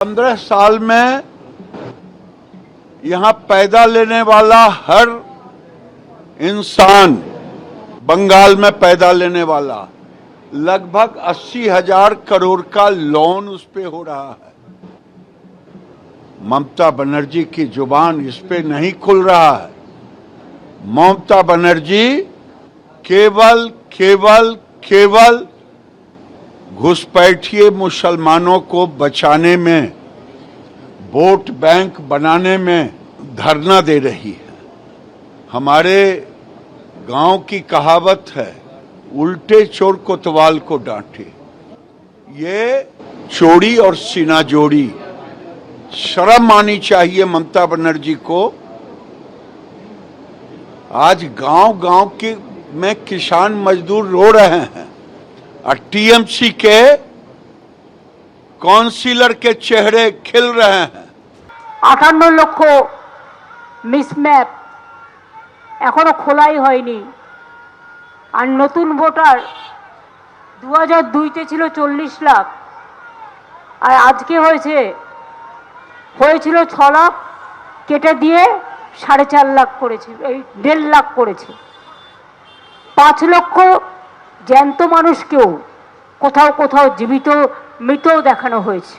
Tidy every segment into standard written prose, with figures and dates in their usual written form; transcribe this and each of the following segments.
15 साल में यहाँ पैदा लेने वाला हर इंसान, बंगाल में पैदा लेने वाला, लगभग 80,000 करोड़ का लोन उस पे हो रहा है। ममता बनर्जी की जुबान इस पे नहीं खुल रहा है। ममता बनर्जी केवल केवल केवल घुसपैठिए मुसलमानों को बचाने में, वोट बैंक बनाने में धरना दे रही है। हमारे गांव की कहावत है, उल्टे चोर कोतवाल को डांटे। ये चोरी और सीना जोड़ी, शर्म आनी चाहिए ममता बनर्जी को। आज गांव-गांव के में किसान मजदूर रो रहे हैं और टीएमसी के काउंसिलर के चेहरे खिल रहे हैं। 58 লক্ষ মিসম্যাপ এখনো খোলাই হয়নি। আর নতুন ভোটার 2002-তে ছিল 40 লাখ, আর আজকে হয়েছিল 6 লাখ, কেটে দিয়ে 4.5 লাখ করেছে, এই 1.5 লাখ করেছে। 5 লক্ষ জ্যান্ত মানুষকেও কোথাও কোথাও জীবিত মৃতও দেখানো হয়েছে।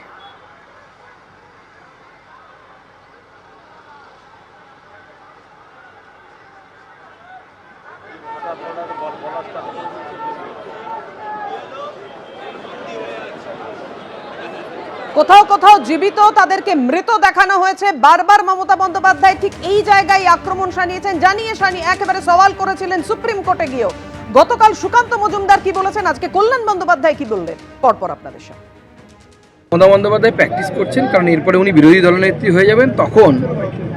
কোথাও কোথাও জীবিত, তাদেরকে মৃত দেখানো হয়েছে। বারবার মমতা বন্দ্যোপাধ্যায় ঠিক এই জায়গায় আক্রমণ জানিয়ে একেবারে সওয়াল করেছিলেন সুপ্রিম কোর্টে গিয়েও। গতকাল সুকান্ত মজুমদার কি বলেছেন, আজকে কল্যাণ বন্দ্যোপাধ্যায় কি বললেন, পরপর আপনাদের সাথে। মমতা বন্দ্যোপাধ্যায় প্র্যাকটিস করছেন, কারণ এরপরে উনি বিরোধী দলনেত্রী হয়ে যাবেন, তখন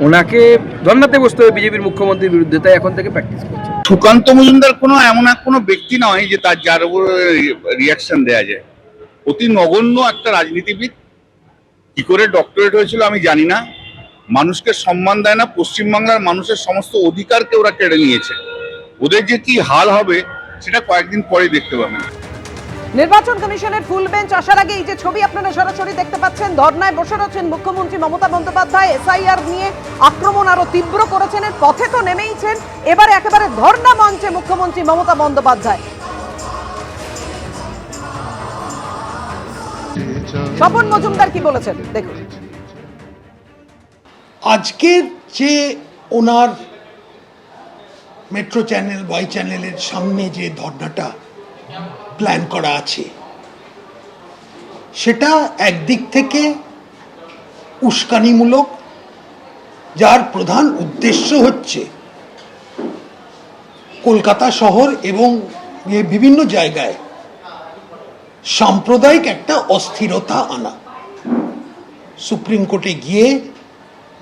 ওনাকে ধর্নাতে বসতে হবে বিজেপির মুখ্যমন্ত্রীর বিরুদ্ধে, তাই এখন থেকে প্র্যাকটিস করছেন। সুকান্ত মজুমদার কোনো এমন কোনো ব্যক্তি নয় যে যার উপর রিয়াকশন দেওয়া যায়। অতি নগণ্য একটা রাজনীতিবিদ। কি করে ডক্টরেট হয়েছিল আমি জানি না। মানুষকে সম্মান দেয় না। পশ্চিমবাংলার মানুষের সমস্ত অধিকারকে ওরা কেড়ে নিয়েছে। ওদের যে কি হাল হবে সেটা কয়েকদিন পরে দেখতে পাবেন। নির্বাচন কমিশনের ফুল বেঞ্চ আসার আগে এই যে ছবি আপনারা সরাসরি দেখতে পাচ্ছেন, ধর্নায় বসে রয়েছেন মুখ্যমন্ত্রী মমতা বন্দ্যোপাধ্যায়। এসআইআর নিয়ে আক্রমণ আরো তীব্র করেছেন, এর পথে তো নেমেইছেন। এবারে একেবারে ধর্না মঞ্চে মুখ্যমন্ত্রী মমতা বন্দ্যোপাধ্যায়। স্বপন মজুমদার কি বলেছেন দেখুন। আজকের যে ওনার মেট্রো চ্যানেল, ওয়াই চ্যানেলের সামনে যে ধর্নাটা প্ল্যান করা আছে, সেটা একদিক থেকে উস্কানিমূলক, যার প্রধান উদ্দেশ্য হচ্ছে কলকাতা শহর এবং বিভিন্ন জায়গায় সাম্প্রদায়িক একটা অস্থিরতা আনা। সুপ্রিম কোর্টে গিয়ে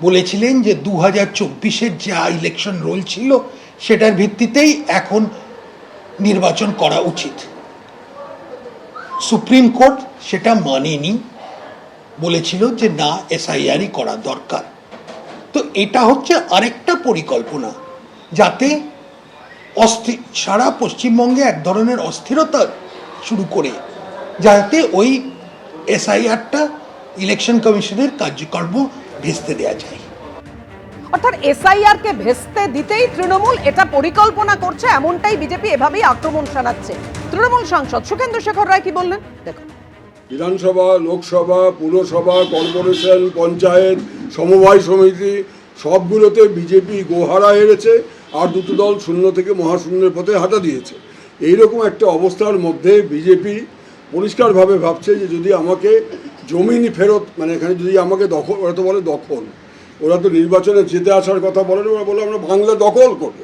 বলেছিলেন যে 2024-এর যা ইলেকশন রোল ছিল সেটার ভিত্তিতেই এখন নির্বাচন করা উচিত। সুপ্রিম কোর্ট সেটা মানেনি, বলেছিল যে না, এসআইআরই করা দরকার। তো এটা হচ্ছে আরেকটা পরিকল্পনা, যাতে সারা পশ্চিমবঙ্গে এক ধরনের অস্থিরতা শুরু করে, যাতে ওই এসআইআরটা ইলেকশন কমিশনের কার্যকর্ম ভেস্তে দেওয়া যায়। অর্থাৎ এসআইআর কে ভেস্তে দিতেই তৃণমূল এটা পরিকল্পনা করছে, এমনটাই বিজেপি এভাবেই আক্রমণ শানাচ্ছে। তৃণমূল সাংসদ সুখেন্দু শেখর রায় কি বললেন দেখুন। বিধানসভা, লোকসভা, পুরসভা, কর্পোরেশন, পঞ্চায়েত, সমবায় সমিতি সবগুলোতে বিজেপি গোহারা হেরেছে, আর দুটো দল শূন্য থেকে মহাশূন্যের পথে হাঁটা দিয়েছে। এইরকম একটা অবস্থার মধ্যে বিজেপি পরিষ্কারভাবে ভাবছে যে যদি আমাকে জমিন ফেরত, মানে এখানে যদি আমাকে দখল, ওরা তো বলে দখল, ওরা তো নির্বাচনে জিতে আসার কথা বলেন, ওরা বলে আমরা বাংলা দখল করব।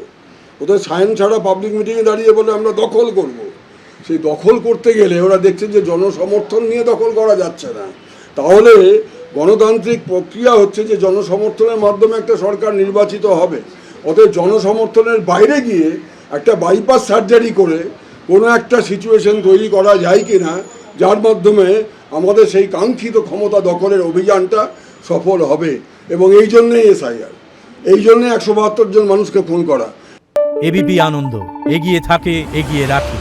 ওদের সায়েন্স ছাড়া পাবলিক মিটিংয়ে দাঁড়িয়ে বলে আমরা দখল করব। সেই দখল করতে গেলে ওরা দেখছেন যে জনসমর্থন নিয়ে দখল করা যাচ্ছে না। তাহলে গণতান্ত্রিক প্রক্রিয়া হচ্ছে যে জনসমর্থনের মাধ্যমে একটা সরকার নির্বাচিত হবে। অতএব জনসমর্থনের বাইরে গিয়ে একটা বাইপাস সার্জারি করে কোনো একটা সিচুয়েশন তৈরি করা যায় কি না, যার মাধ্যমে আমাদের সেই কাঙ্ক্ষিত ক্ষমতা দখলের অভিযানটা সফল হবে। এবং এই জন্যই এসআইআর, এই জন্যে 172 জন মানুষকে ফোন করা। এবিপি আনন্দ, এগিয়ে থাকে, এগিয়ে রাখে।